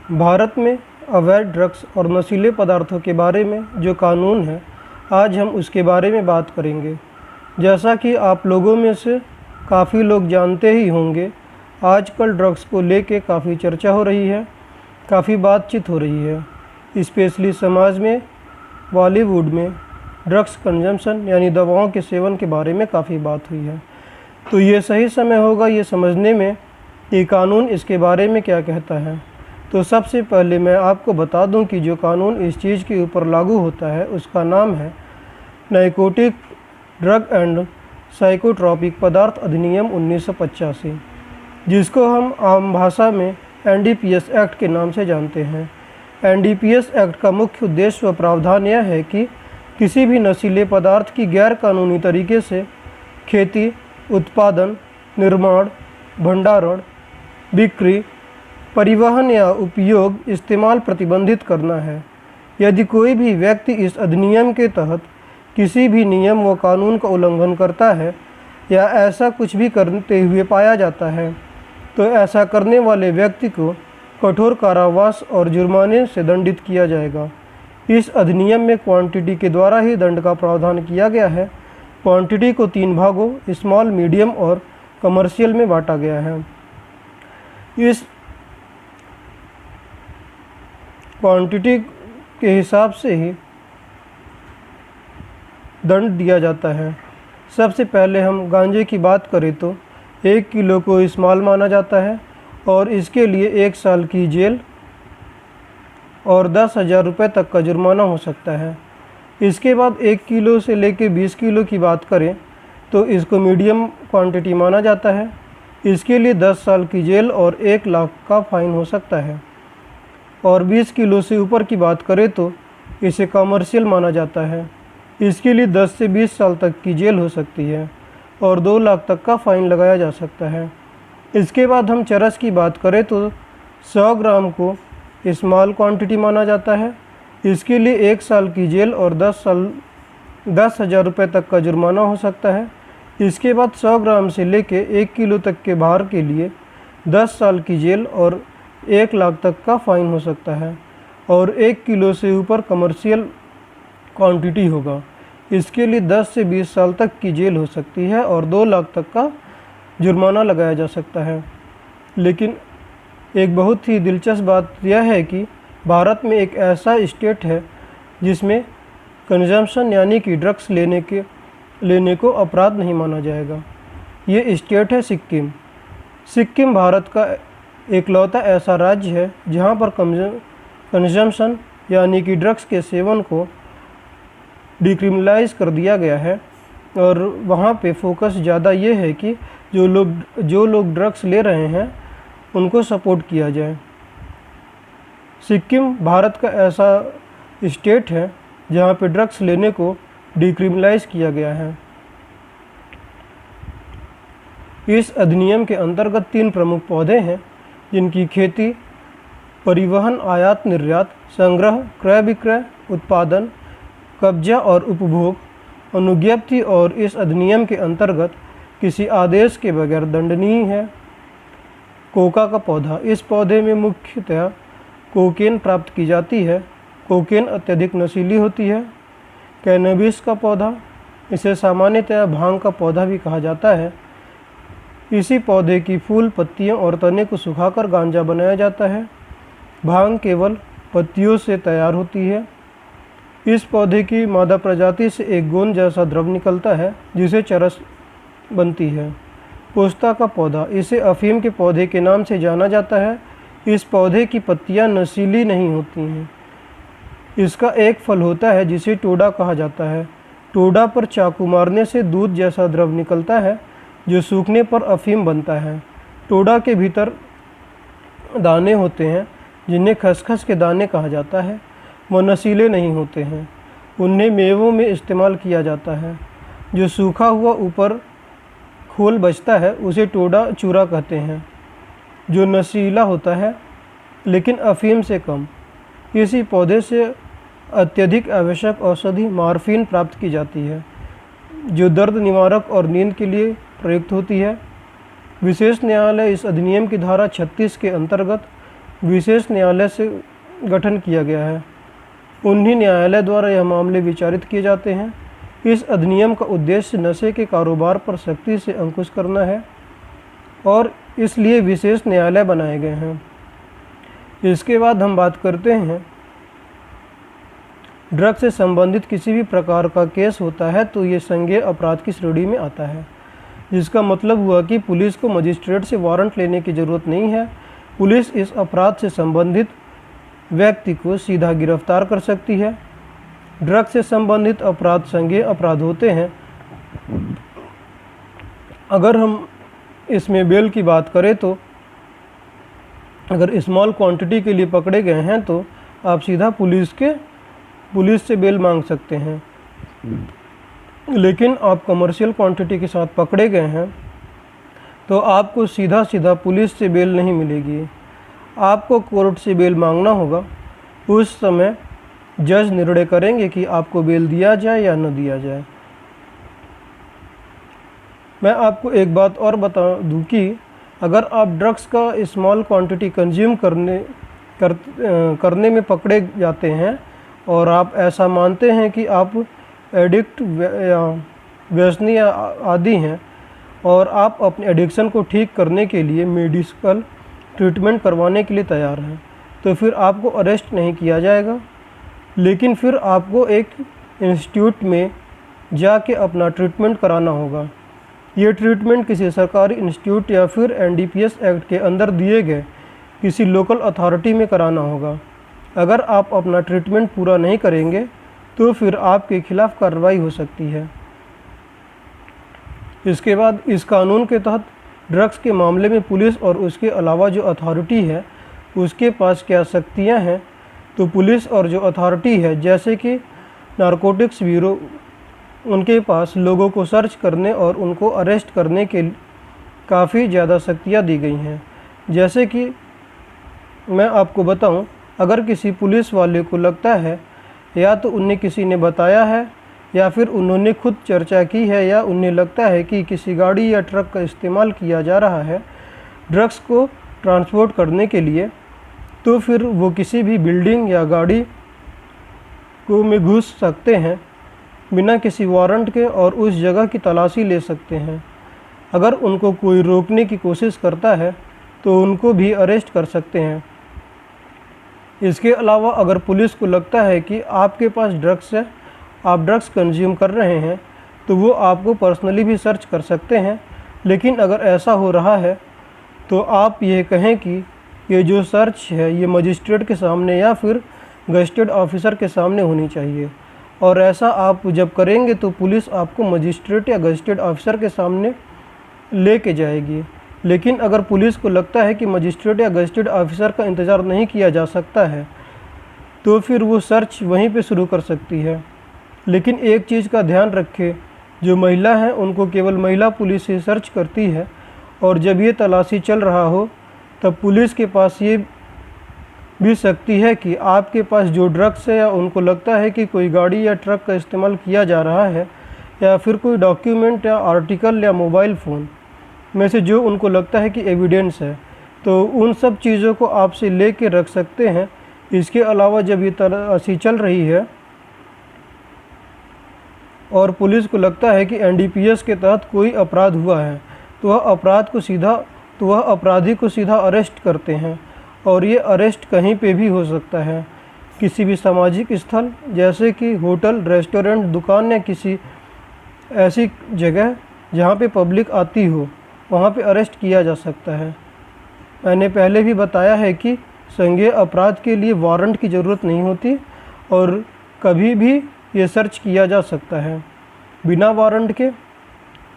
भारत में अवैध ड्रग्स और नशीले पदार्थों के बारे में जो कानून है, आज हम उसके बारे में बात करेंगे। जैसा कि आप लोगों में से काफ़ी लोग जानते ही होंगे, आजकल ड्रग्स को लेके काफ़ी चर्चा हो रही है, काफ़ी बातचीत हो रही है। स्पेशली समाज में, बॉलीवुड में ड्रग्स कंजम्पशन यानी दवाओं के सेवन के बारे में काफ़ी बात हुई है। तो ये सही समय होगा ये समझने में कि कानून इसके बारे में क्या कहता है। तो सबसे पहले मैं आपको बता दूं कि जो कानून इस चीज़ के ऊपर लागू होता है उसका नाम है नारकोटिक ड्रग एंड साइकोट्रॉपिक पदार्थ अधिनियम 1985, जिसको हम आम भाषा में NDPS एक्ट के नाम से जानते हैं। NDPS एक्ट का मुख्य उद्देश्य व प्रावधान यह है कि किसी भी नशीले पदार्थ की गैर कानूनी तरीके से खेती, उत्पादन, निर्माण, भंडारण, बिक्री, परिवहन या उपयोग, इस्तेमाल प्रतिबंधित करना है। यदि कोई भी व्यक्ति इस अधिनियम के तहत किसी भी नियम व कानून का उल्लंघन करता है या ऐसा कुछ भी करते हुए पाया जाता है, तो ऐसा करने वाले व्यक्ति को कठोर कारावास और जुर्माने से दंडित किया जाएगा। इस अधिनियम में क्वांटिटी के द्वारा ही दंड का प्रावधान किया गया है। क्वांटिटी को 3 भागों स्मॉल, मीडियम और कमर्शियल में बांटा गया है। इस क्वांटिटी के हिसाब से ही दंड दिया जाता है। सबसे पहले हम गांजे की बात करें तो 1 किलो को स्मॉल माना जाता है और इसके लिए 1 साल की जेल और 10,000 रुपये तक का जुर्माना हो सकता है। इसके बाद 1 किलो से लेकर 20 किलो की बात करें तो इसको मीडियम क्वांटिटी माना जाता है। इसके लिए 10 साल की जेल और 1 लाख का फाइन हो सकता है। और 20 किलो से ऊपर की बात करें तो इसे कमर्शियल माना जाता है। इसके लिए 10 से 20 साल तक की जेल हो सकती है और 2 लाख तक का फाइन लगाया जा सकता है। इसके बाद हम चरस की बात करें तो 100 ग्राम को स्मॉल क्वांटिटी माना जाता है। इसके लिए 1 साल की जेल और 10,000 रुपये तक का जुर्माना हो सकता है। इसके बाद 100 ग्राम से लेके 1 किलो तक के भार के लिए 10 साल की जेल और 1 लाख तक का फाइन हो सकता है। और 1 किलो से ऊपर कमर्शियल क्वांटिटी होगा, इसके लिए 10 से 20 साल तक की जेल हो सकती है और 2 लाख तक का जुर्माना लगाया जा सकता है। लेकिन एक बहुत ही दिलचस्प बात यह है कि भारत में एक ऐसा स्टेट है जिसमें कंजम्पशन यानी कि ड्रग्स लेने को अपराध नहीं माना जाएगा। ये स्टेट है सिक्किम। सिक्किम भारत का इकलौता ऐसा राज्य है जहाँ पर कंजम्पशन यानी कि ड्रग्स के सेवन को डिक्रिमिनलाइज कर दिया गया है और वहाँ पे फोकस ज़्यादा ये है कि जो लोग ड्रग्स ले रहे हैं उनको सपोर्ट किया जाए। सिक्किम भारत का ऐसा स्टेट है जहाँ पे ड्रग्स लेने को डिक्रिमिनलाइज किया गया है। इस अधिनियम के अंतर्गत 3 प्रमुख पौधे हैं जिनकी खेती, परिवहन, आयात निर्यात, संग्रह, क्रय विक्रय, उत्पादन, कब्जा और उपभोग अनुज्ञप्ति और इस अधिनियम के अंतर्गत किसी आदेश के बगैर दंडनीय है। कोका का पौधा, इस पौधे में मुख्यतः कोकेन प्राप्त की जाती है। कोकेन अत्यधिक नशीली होती है। कैनबिस का पौधा, इसे सामान्यतः भांग का पौधा भी कहा जाता है। इसी पौधे की फूल, पत्तियों और तने को सुखाकर गांजा बनाया जाता है। भांग केवल पत्तियों से तैयार होती है। इस पौधे की मादा प्रजाति से एक गोंद जैसा द्रव निकलता है जिसे चरस बनती है। पोस्ता का पौधा, इसे अफीम के पौधे के नाम से जाना जाता है। इस पौधे की पत्तियां नशीली नहीं होती हैं। इसका एक फल होता है जिसे टोडा कहा जाता है। टोडा पर चाकू मारने से दूध जैसा द्रव निकलता है जो सूखने पर अफीम बनता है। टोडा के भीतर दाने होते हैं जिन्हें खसखस के दाने कहा जाता है। वह नशीले नहीं होते हैं। उन्हें मेवों में इस्तेमाल किया जाता है। जो सूखा हुआ ऊपर खोल बचता है उसे टोडा चूरा कहते हैं, जो नशीला होता है लेकिन अफीम से कम। इसी पौधे से अत्यधिक आवश्यक औषधि मॉर्फिन प्राप्त की जाती है, जो दर्द निवारक और नींद के लिए प्रयुक्त होती है। विशेष न्यायालय इस अधिनियम की धारा 36 के अंतर्गत विशेष न्यायालय से गठन किया गया है। उन्हीं न्यायालय द्वारा यह मामले विचारित किए जाते हैं। इस अधिनियम का उद्देश्य नशे के कारोबार पर सख्ती से अंकुश करना है और इसलिए विशेष न्यायालय बनाए गए हैं। इसके बाद हम बात करते हैं, ड्रग्स से संबंधित किसी भी प्रकार का केस होता है तो ये संज्ञेय अपराध की श्रेणी में आता है, जिसका मतलब हुआ कि पुलिस को मजिस्ट्रेट से वारंट लेने की ज़रूरत नहीं है। पुलिस इस अपराध से संबंधित व्यक्ति को सीधा गिरफ्तार कर सकती है। ड्रग्स से संबंधित अपराध संज्ञेय अपराध होते हैं। अगर हम इसमें बेल की बात करें तो अगर स्मॉल क्वांटिटी के लिए पकड़े गए हैं तो आप सीधा पुलिस से बेल मांग सकते हैं, लेकिन आप कमर्शियल क्वांटिटी के साथ पकड़े गए हैं तो आपको सीधा पुलिस से बेल नहीं मिलेगी। आपको कोर्ट से बेल मांगना होगा। उस समय जज निर्णय करेंगे कि आपको बेल दिया जाए या न दिया जाए। मैं आपको एक बात और बता दूं कि अगर आप ड्रग्स का स्मॉल क्वांटिटी कंज्यूम करने में पकड़े जाते हैं और आप ऐसा मानते हैं कि आप एडिक्ट या व्यसनी आदि हैं और आप अपने एडिक्शन को ठीक करने के लिए मेडिकल ट्रीटमेंट करवाने के लिए तैयार हैं, तो फिर आपको अरेस्ट नहीं किया जाएगा, लेकिन फिर आपको एक इंस्टीट्यूट में जाके अपना ट्रीटमेंट कराना होगा। ये ट्रीटमेंट किसी सरकारी इंस्टीट्यूट या फिर NDPS एक्ट के अंदर दिए गए किसी लोकल अथॉरिटी में कराना होगा। अगर आप अपना ट्रीटमेंट पूरा नहीं करेंगे तो फिर आपके खिलाफ़ कार्रवाई हो सकती है। इसके बाद इस कानून के तहत ड्रग्स के मामले में पुलिस और उसके अलावा जो अथॉरिटी है उसके पास क्या शक्तियां हैं, तो पुलिस और जो अथॉरिटी है जैसे कि नारकोटिक्स ब्यूरो, उनके पास लोगों को सर्च करने और उनको अरेस्ट करने के काफ़ी ज़्यादा शक्तियाँ दी गई हैं। जैसे कि मैं आपको बताऊं, अगर किसी पुलिस वाले को लगता है या तो उन्हें किसी ने बताया है या फिर उन्होंने खुद चर्चा की है या उन्हें लगता है कि किसी गाड़ी या ट्रक का इस्तेमाल किया जा रहा है ड्रग्स को ट्रांसपोर्ट करने के लिए, तो फिर वो किसी भी बिल्डिंग या गाड़ी को में घुस सकते हैं बिना किसी वारंट के और उस जगह की तलाशी ले सकते हैं। अगर उनको कोई रोकने की कोशिश करता है तो उनको भी अरेस्ट कर सकते हैं। इसके अलावा अगर पुलिस को लगता है कि आपके पास ड्रग्स है, आप ड्रग्स कंज्यूम कर रहे हैं, तो वो आपको पर्सनली भी सर्च कर सकते हैं। लेकिन अगर ऐसा हो रहा है तो आप ये कहें कि ये जो सर्च है ये मजिस्ट्रेट के सामने या फिर गजेटेड ऑफिसर के सामने होनी चाहिए, और ऐसा आप जब करेंगे तो पुलिस आपको मजिस्ट्रेट या गजेटेड ऑफिसर के सामने लेके जाएगी। लेकिन अगर पुलिस को लगता है कि मजिस्ट्रेट या गजेटेड ऑफिसर का इंतज़ार नहीं किया जा सकता है तो फिर वो सर्च वहीं पे शुरू कर सकती है। लेकिन एक चीज़ का ध्यान रखें, जो महिला हैं उनको केवल महिला पुलिस ही सर्च करती है, और जब ये तलाशी चल रहा हो तब पुलिस के पास ये भी शक्ति है कि आपके पास जो ड्रग्स है या उनको लगता है कि कोई गाड़ी या ट्रक का इस्तेमाल किया जा रहा है या फिर कोई डॉक्यूमेंट या आर्टिकल या मोबाइल फ़ोन में से जो उनको लगता है कि एविडेंस है, तो उन सब चीज़ों को आपसे ले के रख सकते हैं। इसके अलावा जब ये तलाशी चल रही है और पुलिस को लगता है कि NDPS के तहत कोई अपराध हुआ है तो वह अपराधी को सीधा अरेस्ट करते हैं, और ये अरेस्ट कहीं पे भी हो सकता है, किसी भी सामाजिक स्थल जैसे कि होटल, रेस्टोरेंट, दुकान या किसी ऐसी जगह जहाँ पे पब्लिक आती हो, वहाँ पे अरेस्ट किया जा सकता है। मैंने पहले भी बताया है कि संज्ञेय अपराध के लिए वारंट की ज़रूरत नहीं होती और कभी भी ये सर्च किया जा सकता है बिना वारंट के।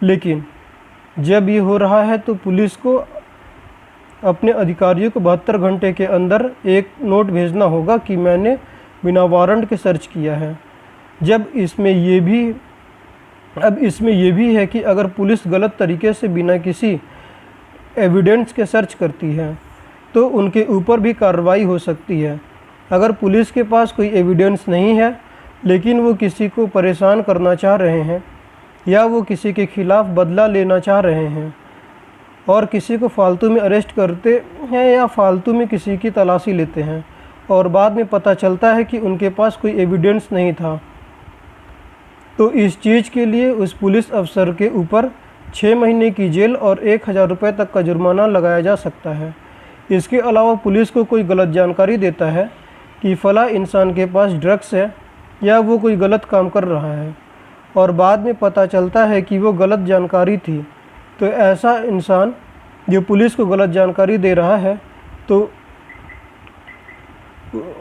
लेकिन जब ये हो रहा है तो पुलिस को अपने अधिकारियों को 72 घंटे के अंदर एक नोट भेजना होगा कि मैंने बिना वारंट के सर्च किया है। अब इसमें ये भी है कि अगर पुलिस गलत तरीके से बिना किसी एविडेंस के सर्च करती है तो उनके ऊपर भी कार्रवाई हो सकती है। अगर पुलिस के पास कोई एविडेंस नहीं है लेकिन वो किसी को परेशान करना चाह रहे हैं या वो किसी के खिलाफ़ बदला लेना चाह रहे हैं और किसी को फालतू में अरेस्ट करते हैं या फालतू में किसी की तलाशी लेते हैं और बाद में पता चलता है कि उनके पास कोई एविडेंस नहीं था, तो इस चीज़ के लिए उस पुलिस अफसर के ऊपर 6 महीने की जेल और 1000 रुपये तक का जुर्माना लगाया जा सकता है। इसके अलावा पुलिस को कोई गलत जानकारी देता है कि फ़लाँ इंसान के पास ड्रग्स है या वो कोई गलत काम कर रहा है और बाद में पता चलता है कि वो गलत जानकारी थी, तो ऐसा इंसान जो पुलिस को गलत जानकारी दे रहा है तो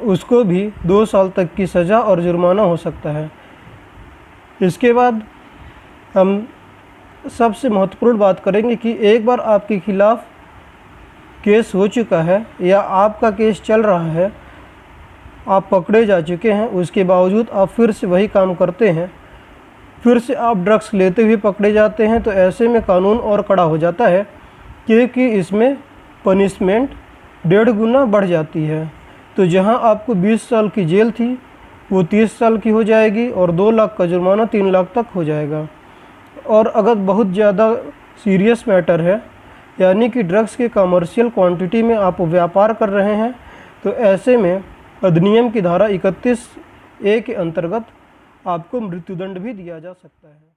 उसको भी 2 साल तक की सज़ा और जुर्माना हो सकता है। इसके बाद हम सबसे महत्वपूर्ण बात करेंगे कि एक बार आपके खिलाफ़ केस हो चुका है या आपका केस चल रहा है, आप पकड़े जा चुके हैं, उसके बावजूद आप फिर से वही काम करते हैं, फिर से आप ड्रग्स लेते हुए पकड़े जाते हैं, तो ऐसे में कानून और कड़ा हो जाता है क्योंकि इसमें पनिशमेंट 1.5 गुना बढ़ जाती है। तो जहां आपको 20 साल की जेल थी वो 30 साल की हो जाएगी और 2 लाख का जुर्माना 3 लाख तक हो जाएगा। और अगर बहुत ज़्यादा सीरियस मैटर है, यानी कि ड्रग्स के कमर्शियल क्वांटिटी में आप व्यापार कर रहे हैं, तो ऐसे में अधिनियम की धारा 31A के अंतर्गत आपको मृत्युदंड भी दिया जा सकता है।